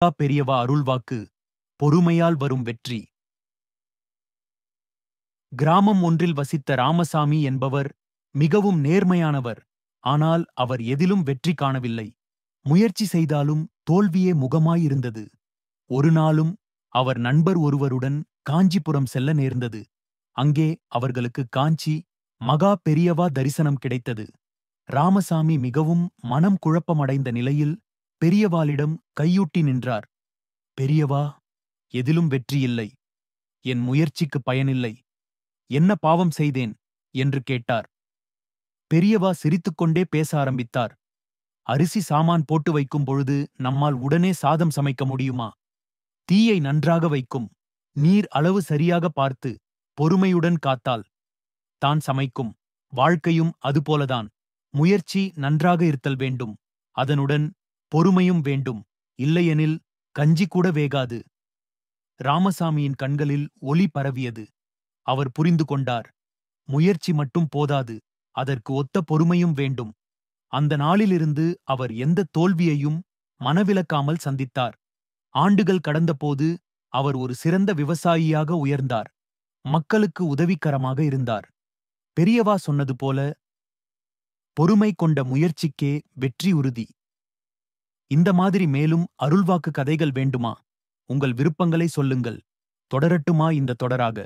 பெரியவா அருள்வாக்கு பொறுமையால் வரும் வெற்றி. கிராமம் ஒன்றில் வசித்த ராமசாமி என்பவர் மிகவும் நேர்மையானவர். ஆனால் அவர் எதிலும் வெற்றி காணவில்லை. முயற்சி செய்தாலும் தோல்வியே முகமாயிருந்தது. ஒரு நாளும் அவர் நண்பர் ஒருவருடன் காஞ்சிபுரம் செல்ல நேர்ந்தது. அங்கே அவர்களுக்கு காஞ்சி மகா பெரியவா தரிசனம் கிடைத்தது. ராமசாமி மிகவும் மனம் குழப்பமடைந்த நிலையில் பெரியவாளிடம் கையூட்டி நின்றார். பெரியவா, எதிலும் வெற்றியில்லை. என் முயற்சிக்கு பயனில்லை. என்ன பாவம் செய்தேன் என்று கேட்டார். பெரியவா சிரித்துக்கொண்டே பேச ஆரம்பித்தார். அரிசி சாமான் போட்டு வைக்கும் பொழுது நம்மால் உடனே சாதம் சமைக்க முடியுமா? தீயை நன்றாக வைக்கும். நீர் அளவு சரியாக பார்த்து பொறுமையுடன் காத்தால் தான் சமைக்கும். வாழ்க்கையும் அதுபோலதான். முயற்சி நன்றாக இருத்தல் வேண்டும். அதனுடன் பொறுமையும் வேண்டும். இல்லையெனில் கஞ்சி கூட வேகாது. ராமசாமியின் கண்களில் ஒளி பரவியது. அவர் புரிந்து கொண்டார். முயற்சி மட்டும் போதாது, அதற்கு ஒத்த பொறுமையும் வேண்டும். அந்த நாளிலிருந்து அவர் எந்த தோல்வியையும் மனவிலக்காமல் சந்தித்தார். ஆண்டுகள் கடந்தபோது அவர் ஒரு சிறந்த விவசாயியாக உயர்ந்தார். மக்களுக்கு உதவிகரமாக இருந்தார். பெரியவா சொன்னது போல, பொறுமை கொண்ட முயற்சிக்கே வெற்றி உறுதி. இந்த மாதிரி மேலும் அருள்வாக்கு கதைகள் வேண்டுமா? உங்கள் விருப்பங்களை சொல்லுங்கள். தொடரட்டுமா இந்த தொடராக?